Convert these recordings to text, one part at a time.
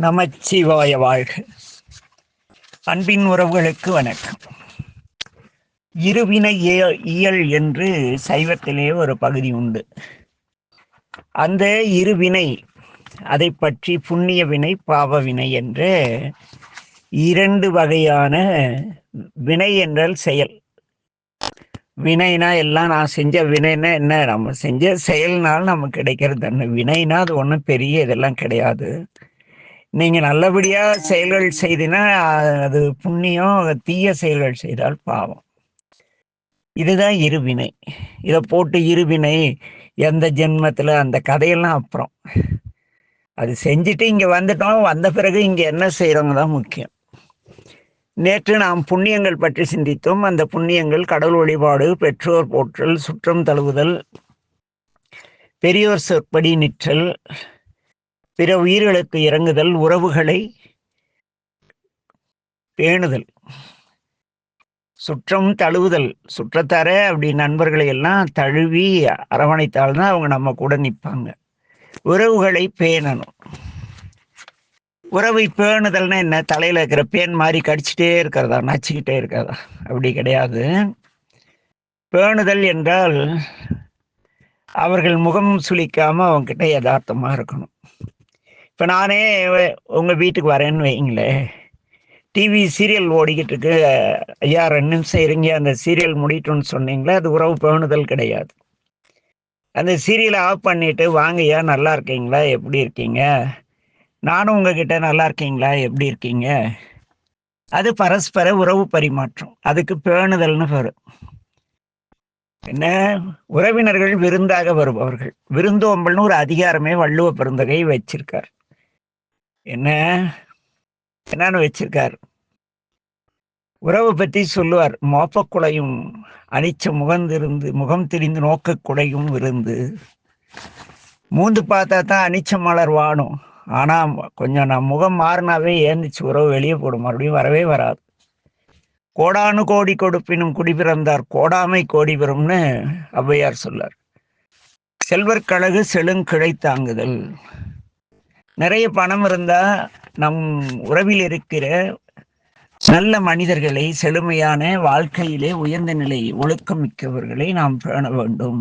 நமச்சிவாய வாழ்க. அன்பின் உறவுகளுக்கு வணக்கம். இருவினை இயல் என்று சைவத்திலே ஒரு பகுதி உண்டு. அந்த இருவினை, அதை பற்றி புண்ணிய வினை பாவ வினை என்ற இரண்டு வகையான வினை என்றால் செயல். வினைனா எல்லாம் நான் செஞ்ச வினைனா என்ன, நம்ம செஞ்ச செயல்னால நமக்கு கிடைக்கிறது தானே. வினைனா அது ஒன்றும் பெரிய இதெல்லாம் கிடையாது. நீங்கள் நல்லபடியாக செயல்கள் செய்தினா அது புண்ணியம், தீய செயல்கள் செய்தால் பாவம். இதுதான் இருவினை. இதை போட்டு இருவினை எந்த ஜென்மத்தில் அந்த கதையெல்லாம் அப்புறம். அது செஞ்சுட்டு இங்கே வந்துட்டோம், வந்த பிறகு இங்கே என்ன செய்கிறோங்க தான் முக்கியம். நேற்று நாம் புண்ணியங்கள் பற்றி சிந்தித்தோம். அந்த புண்ணியங்கள் கடவுள் வழிபாடு, பெற்றோர் போற்றல், சுற்றம் தழுவுதல், பெரியோர் சொற்படி நிற்றல், பிற உயிர்களுக்கு இறங்குதல், உறவுகளை பேணுதல், சுற்றம் தழுவுதல். சுற்றத்தார அப்படி நண்பர்களை எல்லாம் தழுவி அரவணைத்தால்தான் அவங்க நம்ம கூட நிற்பாங்க. உறவுகளை பேணணும். உறவை பேணுதல்னா என்ன, தலையில இருக்கிற பேன் மாதிரி கடிச்சிட்டே இருக்கிறதா, நச்சுக்கிட்டே இருக்கிறதா? அப்படி கிடையாது. பேணுதல் என்றால் அவர்கள் முகம் சுளிக்காம அவங்ககிட்ட யதார்த்தமா இருக்கணும். இப்போ நானே உங்கள் வீட்டுக்கு வரேன்னு வைங்களேன், டிவி சீரியல் ஓடிக்கிட்டு இருக்கு, ஐயா 2 நிமிஷம் இருங்க அந்த சீரியல் முடியட்டும்னு சொன்னீங்களே, அது உறவு பேணுதல் கிடையாது. அந்த சீரியலை ஆஃப் பண்ணிட்டு வாங்கய்யா நல்லா இருக்கீங்களா, எப்படி இருக்கீங்க, நானும் உங்ககிட்ட நல்லா இருக்கீங்களா, எப்படி இருக்கீங்க, அது பரஸ்பர உறவு பரிமாற்றம். அதுக்கு பேணுதல்னு பேரு. என்ன, உறவினர்கள் விருந்தாக வருபவர்கள். விருந்தோம்பல்னு ஒரு அதிகாரமே வள்ளுவ பெருந்தகை வச்சிருக்கார். என்னன்னு வச்சிருக்கார், உறவை பற்றி சொல்லுவார். மோப்பக்குலையும் அனிச்ச முகம் திரிந்து நோக்க குலையும் விருந்து. மூந்து பார்த்தா தான் அனிச்ச மலர் வாணும், ஆனா கொஞ்சம் நான் முகம் மாறினாவே ஏந்திச்சு உறவு வெளியே போடும், மறுபடியும் வரவே வராது. கோடானு கோடி கொடுப்பினும் குடி பிறந்தார் கோடாமை கோடி பெறும்னு ஔவையார் சொல்லார். செல்வர் கழகு செழுங்கிழை தாங்குதல். நிறைய பணம் இருந்தா நம் உறவில் இருக்கிற நல்ல மனிதர்களை, செழுமையான வாழ்க்கையிலே உயர்ந்த நிலை ஒழுக்கம் மிக்கவர்களை நாம் பேண வேண்டும்.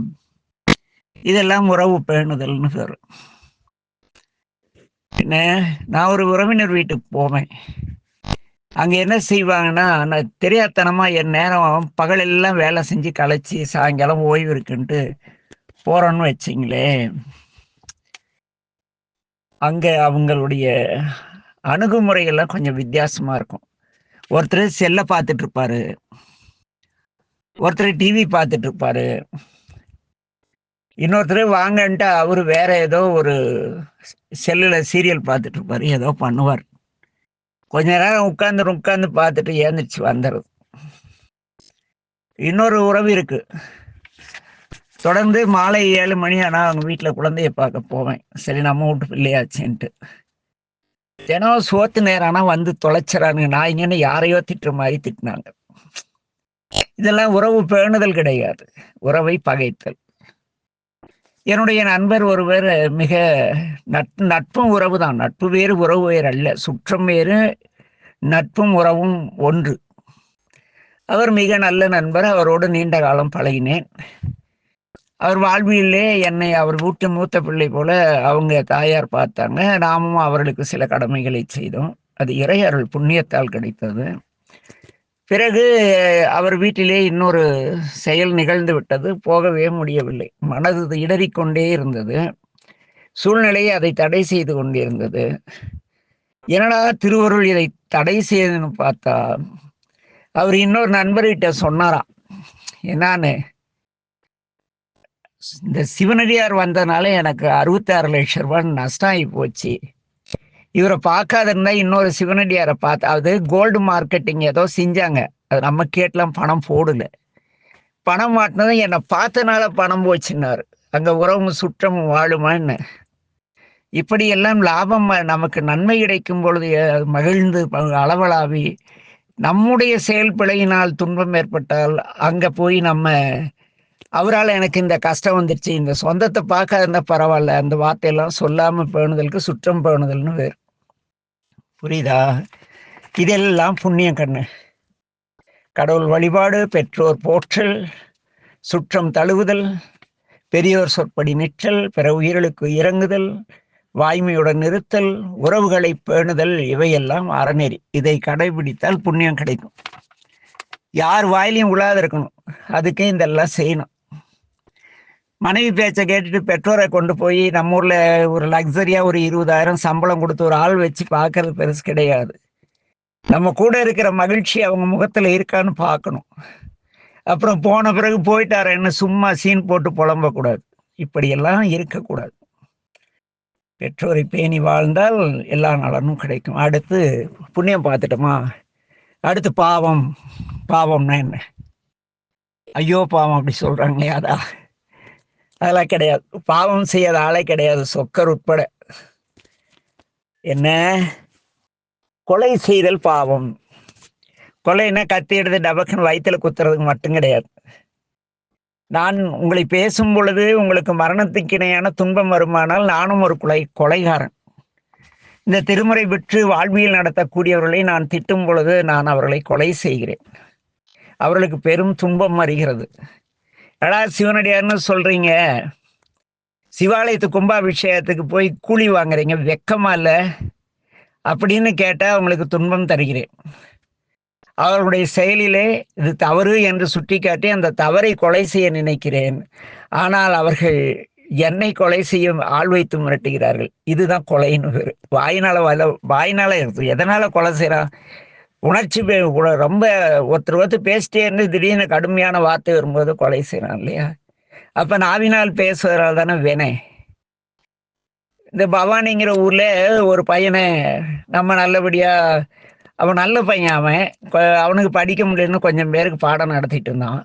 இதெல்லாம் உறவு பேணுதல்னு பேரு. என்ன, நான் ஒரு உறவினர் வீட்டுக்கு போவேன். அங்க என்ன செய்வாங்கன்னா, நான் தெரியாதனமா என் நேரம் பகலெல்லாம் வேலை செஞ்சு களைச்சி சாயங்காலம் ஓய்வு இருக்குன்ட்டு போறோன்னு வச்சிங்களேன், அங்க அவங்களுடைய அணுகுமுறைகள்லாம் கொஞ்சம் வித்தியாசமா இருக்கும். ஒருத்தர் செல்லை பார்த்துட்டு இருப்பாரு, ஒருத்தர் டிவி பார்த்துட்டு இருப்பாரு, இன்னொருத்தர் வாங்கன்ட்டு அவரு வேற ஏதோ ஒரு செல்லுல சீரியல் பார்த்துட்டு இருப்பாரு, ஏதோ பண்ணுவார். கொஞ்ச நேரம் உட்கார்ந்து பார்த்துட்டு ஏந்திரிச்சு வந்துடுறது. இன்னொரு உறவு இருக்கு, தொடர்ந்து மாலை 7 மணி ஆனா அவங்க வீட்டுல குழந்தைய பார்க்க போவேன். சரி, நம்ம வீட்டு பிள்ளையாச்சுன்ட்டு தினம் சோத்து நேரம் ஆனா வந்து தொலைச்சிடறானுங்க, நான் இங்கன்னு யாரையோ திட்டுற மாதிரி திட்டினாங்க. இதெல்லாம் உறவு பேணுதல் கிடையாது, உறவை பகைத்தல். என்னுடைய நண்பர் ஒருவர் மிக நட்பும் உறவு தான், நட்பு வேறு உறவு வேறு அல்ல, சுற்றம் வேறு நட்பும் உறவும் ஒன்று. அவர் மிக நல்ல நண்பர், அவரோடு நீண்ட காலம் பழகினேன். அவர் வாழ்விலே என்னை அவர் வீட்டு மூத்த பிள்ளை போல அவங்க தாயார் பார்த்தாங்க. நாமும் அவர்களுக்கு சில கடமைகளை செய்தோம். அது இறை அருள் புண்ணியத்தால் கிடைத்தது. பிறகு அவர் வீட்டிலே இன்னொரு செயல் நிகழ்ந்து விட்டது, போகவே முடியவில்லை. மனது இடறிக்கொண்டே இருந்தது, சூழ்நிலை அதை தடை செய்து கொண்டிருந்தது. என்னடா திருவருள் இதை தடை செய்யுதுன்னு பார்த்தா, அவர் இன்னொரு நண்பர்கிட்ட சொன்னாராம், என்னான்னு, இந்த சிவனடியார் வந்ததுனால எனக்கு 66 லட்சம் ரூபாய் நஷ்டம் ஆகி போச்சு. இவரை பார்க்காத இருந்தா இன்னொரு சிவனடியாரை பார்த்து, அது கோல்டு மார்க்கெட்டிங் ஏதோ செஞ்சாங்க, அது நம்ம கேட்டலாம் பணம் போடல. பணம் மாட்டினதும் என்னை பார்த்தனால பணம் போச்சுன்னாரு. அங்க உறவும் சுற்றமும் வாழுமா என்ன? இப்படியெல்லாம் லாபம் நமக்கு நன்மை கிடைக்கும் பொழுது மகிழ்ந்து அளவலாவி, நம்முடைய செயல் பிழையினால் துன்பம் ஏற்பட்டால் அங்க போய் நம்ம அவரால் எனக்கு இந்த கஷ்டம் வந்துருச்சு, இந்த சொந்தத்தை பார்க்காத இருந்தா பரவாயில்ல, அந்த வார்த்தையெல்லாம் சொல்லாம பேணுதலுக்கு சுற்றம் பேணுதல்னு வேறு. புரியுதா? இதெல்லாம் புண்ணியம் கண்ணு. கடவுள் வழிபாடு, பெற்றோர் போற்றல், சுற்றம் தழுவுதல், பெரியோர் சொற்படி நிற்றல், பிற உயிர்களுக்கு இறங்குதல், வாய்மையுடன் இருத்தல், உறவுகளை பேணுதல், இவையெல்லாம் அறநெறி. இதை கடைபிடித்தால் புண்ணியம் கிடைக்கும். யார் வாயிலையும் உழாத இருக்கணும். அதுக்கே இதெல்லாம் செய்யணும். மனைவி பேச்சை கேட்டுட்டு பெற்றோரை கொண்டு போய் நம்ம ஊர்ல ஒரு லக்ஸரியா ஒரு 20,000 சம்பளம் கொடுத்து ஒரு ஆள் வச்சு பார்க்கறது பெருசு கிடையாது. நம்ம கூட இருக்கிற மகிழ்ச்சி அவங்க முகத்துல இருக்கான்னு பார்க்கணும். அப்புறம் போன பிறகு போயிட்டாரேன்னு சும்மா சீன் போட்டு புலம்ப கூடாது. இப்படியெல்லாம் இருக்கக்கூடாது. பெற்றோரை பேணி வாழ்ந்தால் எல்லா நலனும் கிடைக்கும். அடுத்து புண்ணியம் பார்த்துட்டோமா, அடுத்து பாவம். பாவம்னா என்ன? ஐயோ பாவம் அப்படி சொல்றாங்களே, அதெல்லாம் கிடையாது. பாவம் செய்யாத ஆளே கிடையாது, சொக்கர் உட்பட. என்ன? கொலை செய்தல் பாவம். கொலைன்னா கத்தி எடுத்து டபக்குன்னு வயிற்றுல குத்துறதுக்கு மட்டும் கிடையாது. நான் உங்களை பேசும் பொழுது உங்களுக்கு மரணத்துக்கு இணையான துன்பம் வருமானால் நானும் ஒரு கொலைகாரன். இந்த திருமுறை விற்று வாழ்வியல் நடத்தக்கூடியவர்களை நான் திட்டும் பொழுது நான் அவர்களை கொலை செய்கிறேன். அவர்களுக்கு பெரும் துன்பம் வருகிறது. அடா சிவனடியார்னு சொல்றீங்க, சிவாலயத்து கும்பாபிஷேகத்துக்கு போய் கூலி வாங்குறீங்க, வெக்கமா இல்ல அப்படின்னு கேட்டா அவங்களுக்கு துன்பம் தருகிறேன். அவர்களுடைய செயலிலே இது தவறு என்று சுட்டிக்காட்டி அந்த தவறை கொலை செய்ய நினைக்கிறேன். ஆனால் அவர்கள் என்னை கொலை செய்ய ஆள் வைத்து மிரட்டுகிறார்கள். இதுதான் கொலைன்னு பேரு. வாயினால எதனால கொலை செய்யறான்? உணர்ச்சி ரொம்ப ஒருத்தர் பேசிட்டே இருந்து திடீர்னு கடுமையான வார்த்தை வரும்போது கொலை செய்யறான் இல்லையா? அப்ப நாவினால் பேசுவதால் தானே வேணே. இந்த பவானிங்கிற ஊர்ல ஒரு பையனை நம்ம நல்லபடியா, அவன் நல்ல பையன், அவனுக்கு படிக்க முடியலன்னு கொஞ்சம் பேருக்கு பாடம் நடத்திட்டு இருந்தான்.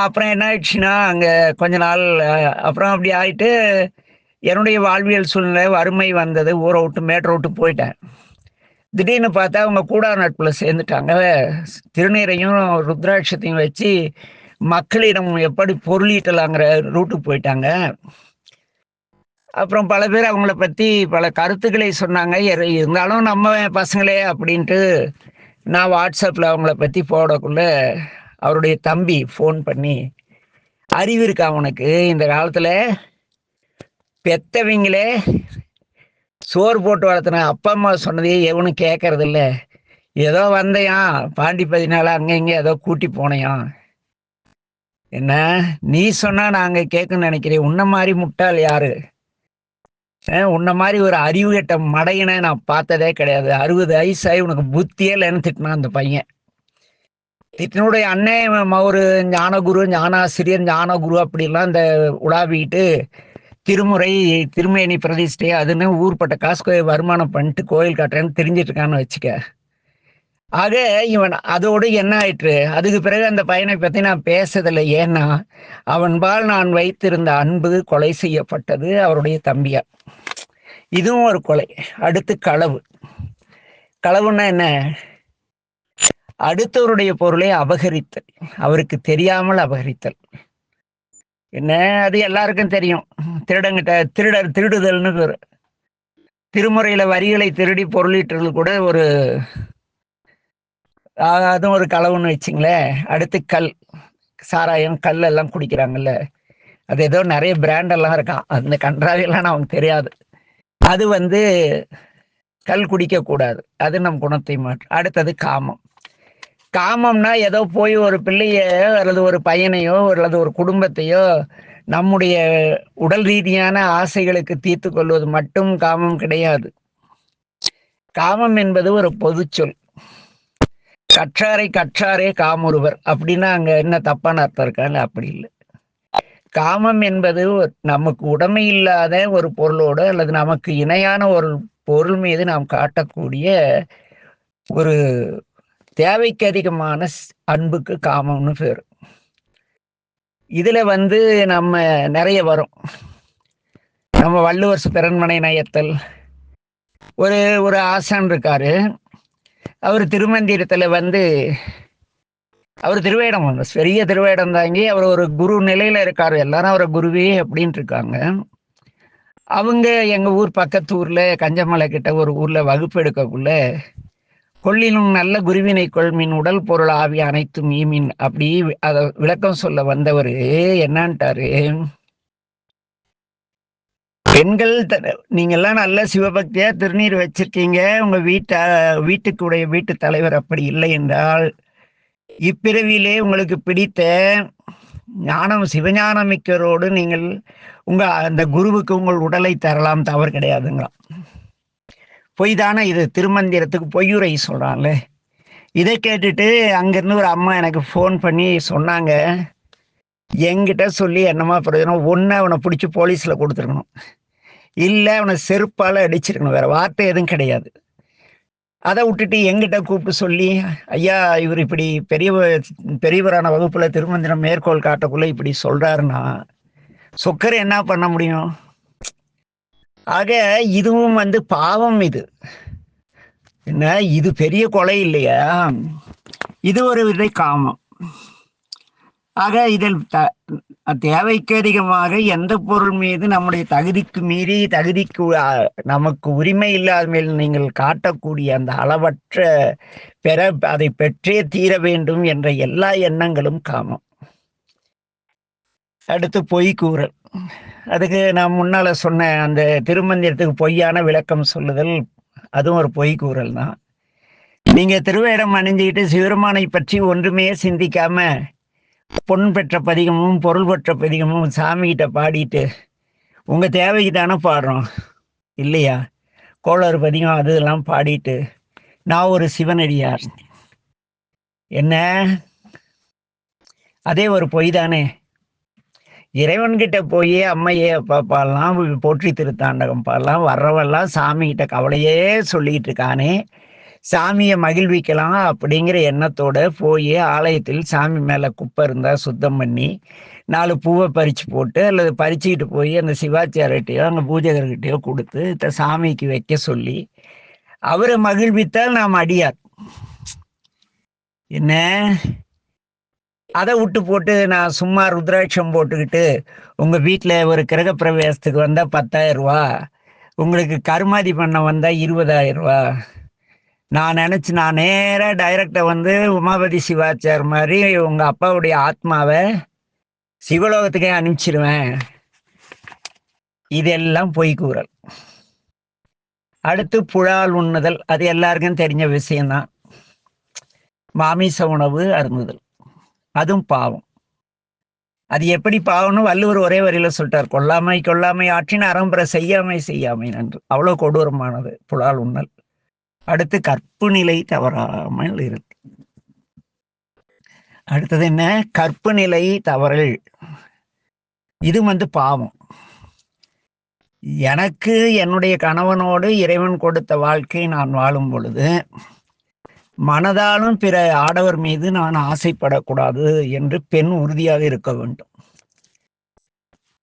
அப்புறம் என்ன ஆயிடுச்சுன்னா, அங்க கொஞ்ச நாள் அப்புறம் அப்படி ஆயிட்டு என்னுடைய வாழ்வியல் சூழ்நிலை வறுமை வந்தது. ஊரை விட்டு மேட்டரை விட்டு போயிட்டேன். திடீர்னு பார்த்தா அவங்க கூடா நட்புல சேர்ந்துட்டாங்க. திருநீரையும் ருத்ராட்சத்தையும் வச்சு மக்களிடம் எப்படி பொருளீட்டலாங்கிற ரூட்டுக்கு போயிட்டாங்க. அப்புறம் பல பேர் அவங்கள பத்தி பல கருத்துக்களை சொன்னாங்க. இருந்தாலும் நம்ம பசங்களே அப்படின்ட்டு நான் வாட்ஸ்அப்ல அவங்கள பத்தி போடக்குள்ள அவருடைய தம்பி ஃபோன் பண்ணி, அறிவு இருக்கா உனக்கு? இந்த காலத்துல பெத்தவங்களே சோறு போட்டு வளர்த்துன அப்பா அம்மா சொன்னதையே எவனும் கேட்கறது இல்ல. ஏதோ வந்தையான் பாண்டி 14 அங்க இங்க ஏதோ கூட்டி போனையான். என்ன நீ சொன்னா நாங்க கேட்கணும்னு நினைக்கிறேன்? உன்ன மாதிரி முட்டாள் யாரு? உன்ன மாதிரி ஒரு அறிவு கெட்ட மடையனை நான் பார்த்ததே கிடையாது. 60 வயசாகி உனக்கு புத்தியே இல்லைன்னு திட்டினான் அந்த பையன். திட்டினுடைய அண்ணன் ஒரு ஞானகுரு, ஞானாசிரியர், ஞானகுரு அப்படிலாம் இந்த உலாவிட்டு திருமுறை, திருமேனி பிரதிஷ்டை அதுன்னு ஊர்பட்ட காசு வருமானம் பண்ணிட்டு கோயில் காட்டுறேன்னு தெரிஞ்சிட்டு இருக்கான்னு வச்சுக்க. ஆக இவன் அதோடு என்ன ஆயிற்று? அதுக்கு பிறகு அந்த பையனை பத்தி நான் பேசதில்லை. ஏன்னா அவன்பால் நான் வைத்திருந்த அன்பு கொலை செய்யப்பட்டது அவருடைய தம்பியா. இதுவும் ஒரு கொலை. அடுத்து களவு. களவுன்னா என்ன? அடுத்தவருடைய பொருளை அபகரித்தல், அவருக்கு தெரியாமல் அபகரித்தல். என்ன? அது எல்லாருக்கும் தெரியும். திருடுதல்னு பேரு. திருமுறையில வரிகளை திருடி பொருளீட்டுறது கூட ஒரு அதுவும் ஒரு களவுன்னு வச்சுங்களேன். அடுத்து கல், சாராயம், கல் எல்லாம் குடிக்கிறாங்கல்ல, அது ஏதோ நிறைய பிராண்டெல்லாம் இருக்கான். அந்த கன்றாவியெல்லாம் நமக்கு தெரியாது. அது கல் குடிக்க கூடாது. அது நம் குணத்தை மாற்றும். அடுத்தது காமம். காமம்னா ஏதோ போய் ஒரு பிள்ளைய அல்லது ஒரு பையனையோ அல்லது ஒரு குடும்பத்தையோ நம்முடைய உடல் ரீதியான ஆசைகளுக்கு தீர்த்து கொள்வது மட்டும் காமம் கிடையாது. காமம் என்பது ஒரு பொது சொல். கற்றாரே காமுறுவர் அப்படின்னா அங்க என்ன தப்பான அர்த்தம் இருக்காங்க? அப்படி இல்லை. காமம் என்பது நமக்கு உடைமை இல்லாத ஒரு பொருளோடு அல்லது நமக்கு இணையான ஒரு பொருள் மீது நாம் காட்டக்கூடிய ஒரு தேவைக்கு அதிகமான அன்புக்கு காமம்னு பேரு. இதுல நம்ம நிறைய வரும். நம்ம வள்ளுவர் பிறன்மனை நயத்தல். ஒரு ஆசான் இருக்காரு. அவர் திருமந்திரத்துல அவர் திருவேடம் பெரிய திருவேடம் தாங்கி அவர் ஒரு குரு நிலையில இருக்காரு. எல்லாரும் அவரை குருவே அப்படின்ட்டு இருக்காங்க. அவங்க எங்க ஊர் பக்கத்து ஊர்ல கஞ்சமலை கிட்ட ஒரு ஊர்ல வகுப்பு எடுக்கக்குள்ள கொள்ளினும் நல்ல குருவினை கொள்மின் உடல் பொருள் ஆவி அனைத்தும் ஈமின் அப்படி அத விளக்கம் சொல்ல வந்தவர் என்னன்ட்டாரு, பெண்கள் நீங்க எல்லாம் நல்ல சிவபக்தியா திருநீர் வச்சிருக்கீங்க, உங்க வீட்டுக்குடைய வீட்டு தலைவர் அப்படி இல்லை என்றால் இப்பிறவியிலே உங்களுக்கு பிடித்த ஞானம் சிவஞானம் மிக்கரோடு நீங்கள் உங்க அந்த குருவுக்கு உங்கள் உடலை தரலாம், தவறு கிடையாதுங்களாம். பொய் தானே இது, திருமந்திரத்துக்கு பொய்யுரை சொல்றான்ல. இதை கேட்டுட்டு அங்கிருந்து ஒரு அம்மா எனக்கு ஃபோன் பண்ணி சொன்னாங்க, என்கிட்ட சொல்லி என்னமா பிரயோஜனம், ஒன்று அவனை பிடிச்சி போலீஸில் கொடுத்துருக்கணும், இல்லை அவனை செருப்பால் அடிச்சிருக்கணும், வேற வார்த்தை எதுவும் கிடையாது. அதை விட்டுட்டு எங்கிட்ட கூப்பிட்டு சொல்லி, ஐயா இவர் இப்படி பெரியவரான வகுப்புல திருமந்திரம் மேற்கோள் காட்டக்குள்ள இப்படி சொல்றாருன்னா சொக்கர் என்ன பண்ண முடியும்? ஆக இதுவும் பாவம். இது என்ன, இது பெரிய கொலை இல்லையா? இது ஒரு விதை காமம். ஆக இதில் தேவைக்கு அதிகமாக எந்த பொருள் மீது நம்முடைய தகுதிக்கு மீறி நமக்கு உரிமை இல்லாத மேல் நீங்கள் காட்டக்கூடிய அந்த அளவற்ற அதை பெற்றே தீர வேண்டும் என்ற எல்லா எண்ணங்களும் காமம். அடுத்து பொய் கூறல். அதுக்கு நான் முன்னால சொன்ன அந்த திருமந்திரத்துக்கு பொய்யான விளக்கம் சொல்லுதல், அதுவும் ஒரு பொய் கூறல் தான். நீங்க திருவேடம் அணிஞ்சுக்கிட்டு சிவருமானை பற்றி ஒன்றுமே சிந்திக்காம பொன் பெற்ற பதிகமும் பொருள் பெற்ற பதிகமும் சாமி கிட்ட பாடிட்டு உங்க தேவைக்கு தானே பாடுறோம் இல்லையா? கோளறு பதிகம் அதெல்லாம் பாடிட்டு நான் ஒரு சிவனடியார், என்ன அதே ஒரு பொய் தானே. இறைவன்கிட்ட போய் அம்மையே அப்பா பாடலாம், போற்றி திருத்தாண்டகம் பாடலாம், வர்றவெல்லாம் சாமி கிட்ட கவலையே சொல்லிட்டு இருக்கானே, சாமியை மகிழ்விக்கலாம் அப்படிங்கிற எண்ணத்தோட போய் ஆலயத்தில் சாமி மேல குப்பை இருந்தா சுத்தம் பண்ணி 4 பூவை பறிச்சு போட்டு அல்லது பறிச்சுக்கிட்டு போய் அந்த சிவாச்சாரியட்டையோ அங்க பூஜகர்கிட்டையோ கொடுத்து சாமிக்கு வைக்க சொல்லி அவரை மகிழ்வித்தால் நாம் அடியார். என்ன, அதை விட்டு போட்டு நான் சும்மா ருத்ராட்சம் போட்டுக்கிட்டு உங்க வீட்டுல ஒரு கிரக பிரவேசத்துக்கு வந்தா 10,000 ரூபா, உங்களுக்கு கருமாதி பண்ண வந்தா 20,000 ரூபா, நான் நேரா டைரக்டா உமாபதி சிவாச்சார் மாதிரி உங்க அப்பாவுடைய ஆத்மாவை சிவலோகத்துக்கே அனுப்பிச்சிருவேன். இதெல்லாம் பொய் கூறல். அடுத்து புலால் உண்ணுதல். அது எல்லாருக்கும் தெரிஞ்ச விஷயம்தான். மாமிச உணவு அருந்துதல், அதுவும் பாவம். அது எப்படி பாவம்னு வள்ளுவர் ஒரே வரியில சொல்லிட்டார், கொல்லாமை ஆற்றின் அறம்பெற செய்யாமை நன்று. அவ்வளவு கொடூரமானது புலால் உண்ணல். அடுத்து கற்பு நிலை தவறாமல் இருக்கு. அடுத்தது என்ன, கற்பு நிலை தவறல். இது பாவம். எனக்கு என்னுடைய கணவனோடு இறைவன் கொடுத்த வாழ்க்கை நான் வாழும் பொழுது மனதாலும் பிற ஆடவர் மீது நான் ஆசைப்படக்கூடாது என்று பெண் உறுதியாக இருக்க வேண்டும்.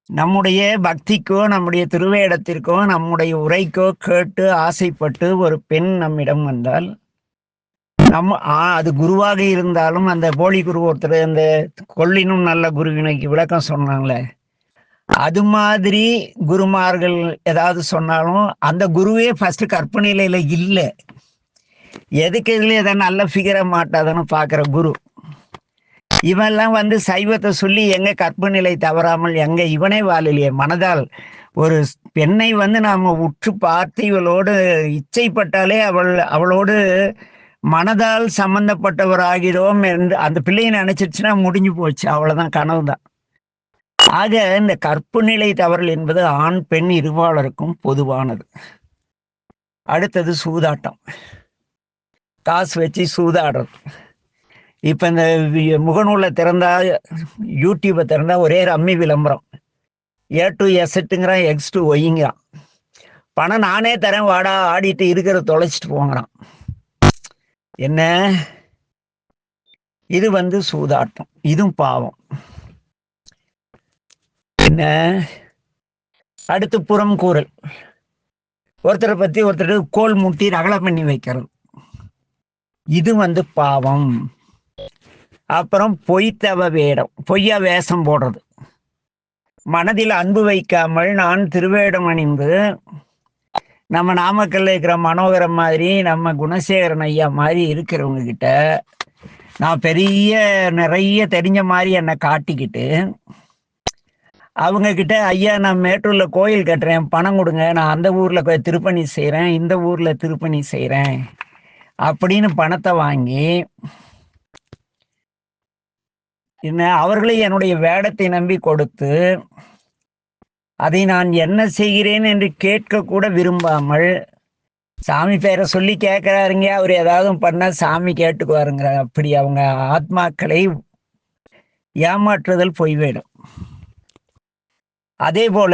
நம்முடைய பக்திக்கோ நம்முடைய திருவேடத்திற்கோ நம்முடைய உரைக்கோ கேட்டு ஆசைப்பட்டு ஒரு பெண் நம்மிடம் வந்தால் அது குருவாக இருந்தாலும், அந்த போலி குரு ஒருத்தர் அந்த கொள்ளினும் நல்ல குருவினைக்கு விளக்கம் சொன்னாங்களே, அது மாதிரி குருமார்கள் ஏதாவது சொன்னாலும் அந்த குருவே ஃபர்ஸ்ட் கற்பனையில இல்லை, எதுக்கு இதுல ஏதாவது நல்ல ஃபிகரை மாட்டாதான்னு பாக்குற குரு. இவெல்லாம் சைவத்தை சொல்லி எங்க கற்பு நிலை தவறாமல் எங்க இவனே வாழலையே. மனதால் ஒரு பெண்ணை நாம உற்று பார்த்து இவளோடு இச்சைப்பட்டாலே அவளோடு மனதால் சம்பந்தப்பட்டவராகிறோம் என்று அந்த பிள்ளையை நினைச்சிருச்சுன்னா முடிஞ்சு போச்சு, அவ்வளவுதான், கனவுதான். ஆக இந்த கற்பு நிலை தவறல் என்பது ஆண் பெண் இருபாலருக்கும் பொதுவானது. அடுத்தது சூதாட்டம். காசு வச்சு சூதாடுறது. இப்ப இந்த முகநூலை திறந்தா, யூடியூப்பை திறந்தா ஒரே ரம்மி விளம்பரம். A to Z X to Yங்கிறான். பணம் நானே தரேன் வாடா, ஆடிட்டு இருக்கிற தொலைச்சிட்டு போங்கிறான். என்ன, இது சூதாட்டம், இதுவும் பாவம். என்ன, அடுத்து புறம் கூறல். ஒருத்தரை பத்தி ஒருத்தருக்கு கோல் மூட்டி ரகலை பண்ணி வைக்கிறது, இது பாவம். அப்புறம் பொய்த்தவ வேடம், பொய்யா வேஷம் போடுறது. மனதில் அன்பு வைக்காமல் நான் திருவேடம் அணிந்து நம்ம நாமக்கல்ல இருக்கிற மனோகரம் மாதிரி நம்ம குணசேகரன் ஐயா மாதிரி இருக்கிறவங்க கிட்ட நான் நிறைய தெரிஞ்ச மாதிரி என்னை காட்டிக்கிட்டு அவங்க கிட்ட ஐயா நான் மேட்டூர்ல கோயில் கட்டுறேன், பணம் கொடுங்க, நான் அந்த ஊர்ல திருப்பணி செய்யறேன், இந்த ஊர்ல திருப்பணி செய்யறேன் அப்படின்னு பணத்தை வாங்கி அவர்களே என்னுடைய வேடத்தை நம்பி கொடுத்து அதை நான் என்ன செய்கிறேன் என்று கேட்க கூட விரும்பாமல் சாமி பேரை சொல்லி கேட்கிறாருங்க, அவர் ஏதாவது பண்ண சாமி கேட்டுக்குவாருங்கிற அப்படி அவங்க ஆத்மாக்களை ஏமாற்றுதல் பொய் வேடம். அதே போல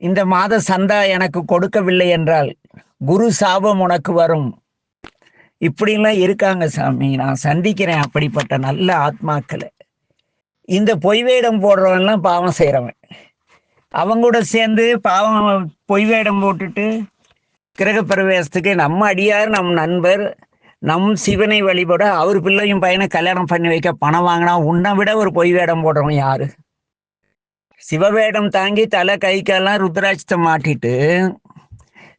இந்த மாத சந்தா எனக்கு கொடுக்கவில்லை என்றால் குரு சாபம் உனக்கு வரும், இப்படிலாம் இருக்காங்க சாமி. நான் சந்திக்கிறேன் அப்படிப்பட்ட நல்ல ஆத்மாக்களை. இந்த பொய் வேடம் போடுறவன்லாம் பாவம் செய்கிறவன். அவங்க கூட சேர்ந்து பாவம் பொய் வேடம் போட்டுட்டு கிரக பிரவேசத்துக்கு நம்ம அடியார், நம் நண்பர், நம் சிவனை வழிபட அவர் பிள்ளையும் பையனை கல்யாணம் பண்ணி வைக்க பணம் வாங்கினா உன்னை விட ஒரு பொய் வேடம் போடுறவன் யாரு? சிவவேடம் தாங்கி தலை கைக்கெல்லாம் ருத்ராட்சத்தை மாட்டிட்டு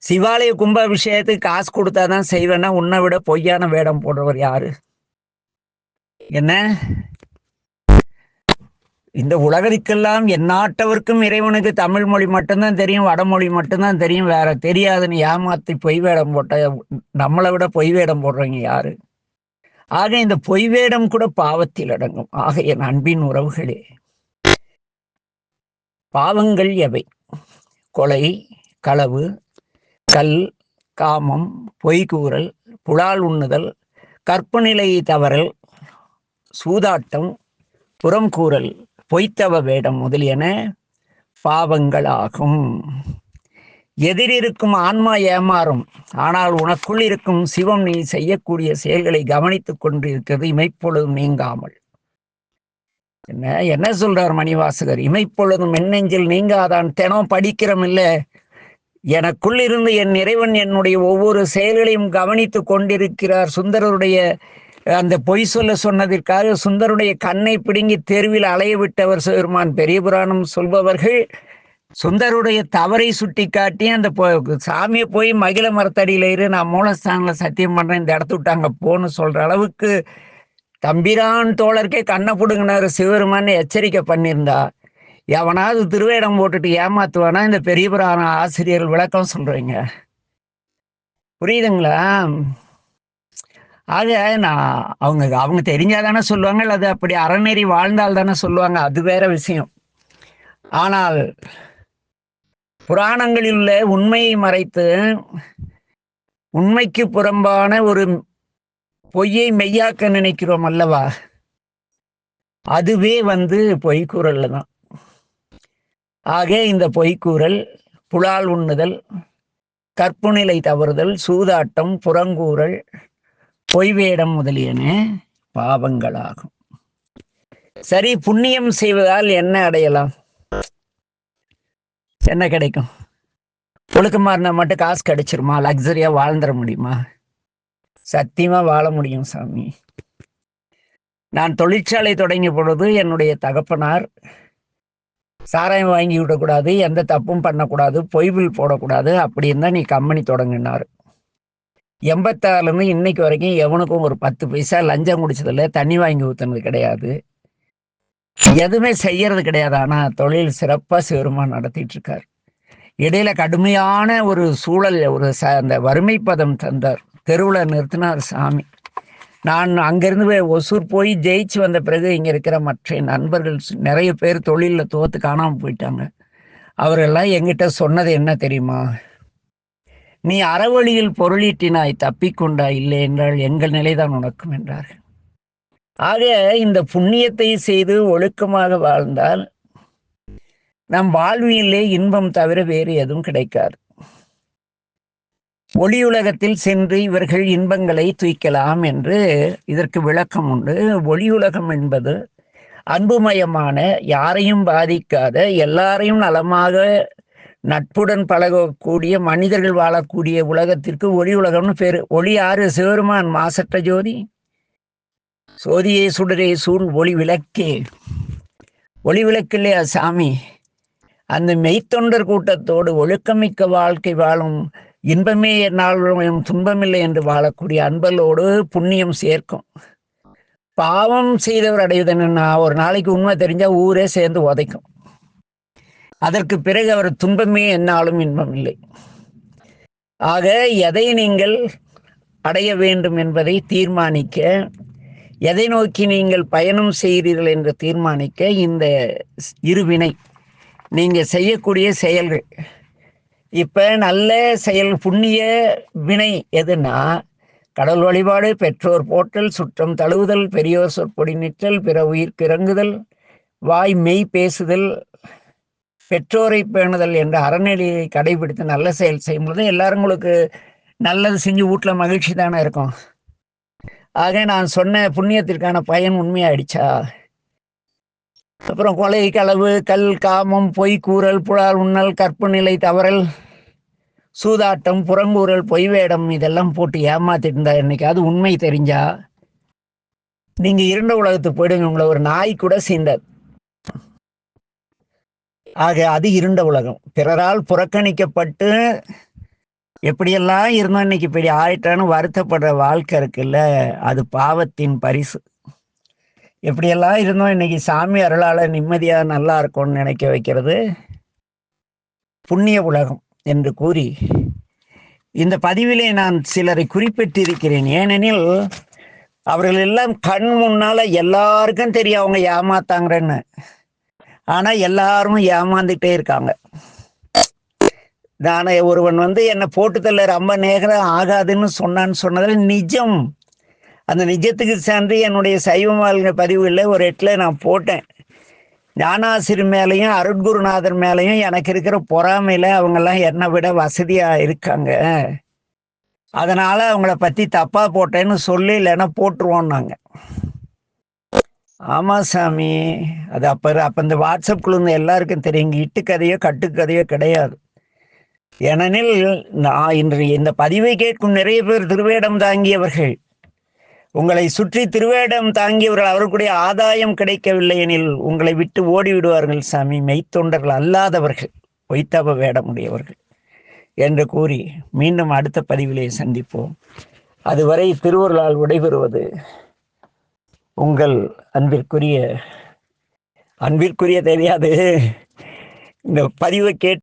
சிவாலய கும்பாபிஷேகத்துக்கு காசு கொடுத்தாதான் செய்வேன்னா உன்னை விட பொய்யான வேடம் போடுறவர் யாரு? என்ன இந்த உலகத்துக்கெல்லாம் எந்நாட்டவர்க்கும் இறைவனுக்கு தமிழ் மொழி மட்டும்தான் தெரியும், வடமொழி மட்டும்தான் தெரியும், வேற தெரியாதுன்னு ஏமாத்தி பொய் வேடம் போட்ட நம்மளை விட பொய் வேடம் போடுறவங்க யாரு? ஆக இந்த பொய் வேடம் கூட பாவத்தில் அடங்கும். ஆக என் அன்பின் உறவுகளே, பாவங்கள் எவை? கொலை, களவு, கல், காமம், பொய்கூறல், புலால் உண்ணுதல், கற்பநிலை தவறல், சூதாட்டம், புறம் கூறல், பொய்த்தவ வேடம் முதலியன பாவங்களாகும். எதிரிருக்கும் ஆன்மா ஏமாறும், ஆனால் உனக்குள் இருக்கும் சிவம் நீ செய்யக்கூடிய செயல்களை கவனித்துக் கொண்டிருக்கிறது இமைப்பொழுதும் நீங்காமல். என்ன சொல்றார் மணிவாசகர்? இமைப்பொழுதும் எண்ணெஞ்சில் நீங்காதான். தினம் படிக்கிறோம் இல்ல, எனக்குள் இருந்து என் இறைவன் என்னுடைய ஒவ்வொரு செயல்களையும் கவனித்து கொண்டிருக்கிறார். சுந்தரருடைய அந்த பொய் சொன்னதற்காக சுந்தருடைய கண்ணை பிடுங்கி தெருவில் அலைய விட்டவர் சிவபெருமான். பெரிய புராணம் சொல்பவர்கள் சுந்தருடைய தவறை சுட்டி காட்டி அந்த சாமியை போய் மகிழ மரத்தடியில இரு, நான் மூலஸ்தானில் சத்தியம் பண்றேன், இந்த இடத்து விட்டாங்க போன்னு சொல்ற அளவுக்கு தம்பிரான் தோழருக்கே கண்ணை பிடுங்கினார் சிவபெருமான் எச்சரிக்கை பண்ணியிருந்தா எவனாவது திருவேடம் போட்டுட்டு ஏமாத்துவானா? இந்த பெரிய புராண ஆசிரியர்கள் விளக்கம் சொல்றீங்க, புரியுதுங்களா? ஆக நான் அவங்க தெரிஞ்சாதானே சொல்லுவாங்க, அது அப்படி அறநெறி வாழ்ந்தால் தானே சொல்லுவாங்க, அது வேற விஷயம். ஆனால் புராணங்களில் உள்ள உண்மையை மறைத்து உண்மைக்கு புறம்பான ஒரு பொய்யை மெய்யாக்க நினைக்கிறோம் அல்லவா, அதுவே பொய்க்கூறல்ல தான். ஆக இந்த பொய்க்கூறல், புலால் உண்ணுதல், கற்புநிலை தவறுதல், சூதாட்டம், புறங்கூறல், பொய் வேடம் முதலியன பாவங்களாகும். சரி, புண்ணியம் செய்வதால் என்ன அடையலாம்? என்ன கிடைக்கும்? ஒழுக்கமா இருந்தா மட்டும் காசு கிடைச்சிருமா? லக்ஸரியா வாழ்ந்துட முடியுமா? சத்தியமா வாழ முடியும் சாமி. நான் தொழிற்சாலை தொடங்கிய பொழுது என்னுடைய தகப்பனார் சாராயம் வாங்கி விடக்கூடாது, எந்த தப்பும் பண்ணக்கூடாது, பொய்வில் போடக்கூடாது, அப்படின்னு தான் நீ கம்பெனி தொடங்கினார். 86லேருந்து இன்னைக்கு வரைக்கும் எவனுக்கும் ஒரு 10 பைசா லஞ்சம் குடிச்சதில்ல, தண்ணி வாங்கி ஊத்துனது கிடையாது, எதுவுமே செய்யறது கிடையாது. ஆனா தொழில் சிறப்பா சிவருமான் நடத்திட்டு இருக்கார். இடையில கடுமையான ஒரு சூழல், அந்த வறுமை பதம் தந்தார், தெருவில் நிறுத்தினார் சாமி. நான் அங்கிருந்து ஒசூர் போய் ஜெயிச்சு வந்த பிறகு இங்க இருக்கிற மற்ற நண்பர்கள் நிறைய பேர் தொழிலில் தோத்து காணாமல் போயிட்டாங்க. அவரெல்லாம் எங்கிட்ட சொன்னது என்ன தெரியுமா? நீ அறவழியில் பொருளீட்டினாய், தப்பிக்கொண்டாய், இல்லை என்றால் எங்கள் நிலைதான் உனக்கும் என்றார். ஆக இந்த புண்ணியத்தை செய்து ஒழுக்கமாக வாழ்ந்தால் நம் வாழ்விலே இன்பம் தவிர வேறு எதுவும் கிடைக்காது. ஒளியுலகத்தில் சென்று இவர்கள் இன்பங்களை தூய்க்கலாம் என்று இதற்கு விளக்கம் உண்டு. ஒளியுலகம் என்பது அன்புமயமான, யாரையும் பாதிக்காத, எல்லாரையும் நலமாக நட்புடன் பழகக்கூடிய மனிதர்கள் வாழக்கூடிய உலகத்திற்கு ஒளி உலகம்னு பேரு. ஒளி யாரு? சிவருமான் மாசற்ற ஜோதி, சோதியே சுடரே சூழ் ஒளி விளக்கே. ஒளி விளக்கு இல்லையா சாமி? அந்த மெய்த்தொண்டர் கூட்டத்தோடு ஒழுக்கமிக்க வாழ்க்கை வாழும், இன்பமே எந்நாளும் துன்பமில்லை என்று வாழக்கூடிய அன்பலோடு புண்ணியம் சேர்க்கும். பாவம் செய்தவர் அடைவதுன்னா ஒரு நாளைக்கு உண்மை தெரிஞ்சா ஊரே சேர்ந்து உதைக்கும். அதற்கு பிறகு அவர் துன்பமே எந்நாளும் இன்பம் இல்லை. ஆக எதை நீங்கள் அடைய வேண்டும் என்பதை தீர்மானிக்க, எதை நோக்கி நீங்கள் பயணம் செய்கிறீர்கள் என்று தீர்மானிக்க இந்த இருவினை நீங்க செய்யக்கூடிய செயல்கள். இப்ப நல்ல செயல் புண்ணிய வினை எதுனா, கடவுள் வழிபாடு, பெற்றோர் போற்றல், சுற்றம் தழுவுதல், பெரியோர் சொற்பொடி நிற்றல், பிற உயிர்க்கு இறங்குதல், வாய் மெய் பேசுதல், பெற்றோரை பேணுதல் என்ற அறநெறியை கடைபிடித்து நல்ல செயல் செய்யும்போது எல்லாரும் உங்களுக்கு நல்லது செஞ்சு வீட்டுல மகிழ்ச்சி தானே இருக்கும். ஆக நான் சொன்ன புண்ணியத்திற்கான பயன் உண்மையாயிடுச்சா? அப்புறம் கொலை, களவு, கல், காமம், பொய் கூறல், புலால் உண்ணல், கற்பு நிலை தவறல், சூதாட்டம், புறங்கூறல், பொய் வேடம் இதெல்லாம் போட்டு ஏமாத்திட்டு இருந்தா என்னைக்காவது உண்மை தெரிஞ்சா நீங்க இருண்ட உலகத்துக்கு போயிடுங்க. உங்களை ஒரு நாய் கூட சேர்ந்தார். ஆக அது இருண்ட உலகம். பிறரால் புறக்கணிக்கப்பட்டு எப்படியெல்லாம் இருந்தோம் இன்னைக்கு இப்படி ஆயிட்டான்னு வருத்தப்படுற வாழ்க்கை இருக்குல்ல, அது பாவத்தின் பரிசு. எப்படியெல்லாம் இருந்தோம் இன்னைக்கு சாமி அருளால நிம்மதியா நல்லா இருக்கும்னு நினைக்க வைக்கிறது புண்ணிய உலகம் என்று கூறி இந்த பதிவிலே நான் சிலரை குறிப்பிட்டிருக்கிறேன். ஏனெனில் அவர்கள் எல்லாம் கண் முன்னால எல்லாருக்கும் தெரியும் அவங்க ஏமாத்தாங்கன்னு. ஆனா எல்லாரும் ஏமாந்துட்டே இருக்காங்க. நான் ஒருவன் என்னை போட்டுதல்ல ரொம்ப நேரம் ஆகாதுன்னு சொன்னதில் நிஜம். அந்த நிஜத்துக்கு சேர்ந்து என்னுடைய சைவ வாழ்க்கை பதிவுகளில் ஒரு இடத்துல நான் போட்டேன். ஞானாசிரியர் மேலையும் அருட்குருநாதர் மேலையும் எனக்கு இருக்கிற பொறாமையில அவங்கெல்லாம் என்னை விட வசதியா இருக்காங்க, அதனால அவங்கள பத்தி தப்பா போட்டேன்னு சொல்லி இல்லைன்னா போட்டுருவோம். ஆமா சாமி, அது அப்ப இந்த வாட்ஸ்அப் குழு எல்லாருக்கும் தெரியும். இட்டுக்கதையோ கட்டுக்கதையோ கிடையாது. ஏனெனில் நான் இன்று இந்த பதிவை கேட்கும் நிறைய பேர் திருவேடம் தாங்கியவர்கள். உங்களை சுற்றி திருவேடம் தாங்கியவர்கள் அவர்களுடைய ஆதாயம் கிடைக்கவில்லை எனில் உங்களை விட்டு ஓடி விடுவார்கள் சாமி. மெய்த்தொண்டர்கள் அல்லாதவர்கள், பொய்த்தவ வேடமுடையவர்கள் என்று கூறி மீண்டும் அடுத்த பதிவிலே சந்திப்போம். அதுவரை திருவருளால் விடைபெறுவது உங்கள் அன்பிற்குரிய தெரியாது இந்த பதிவை கேட்டு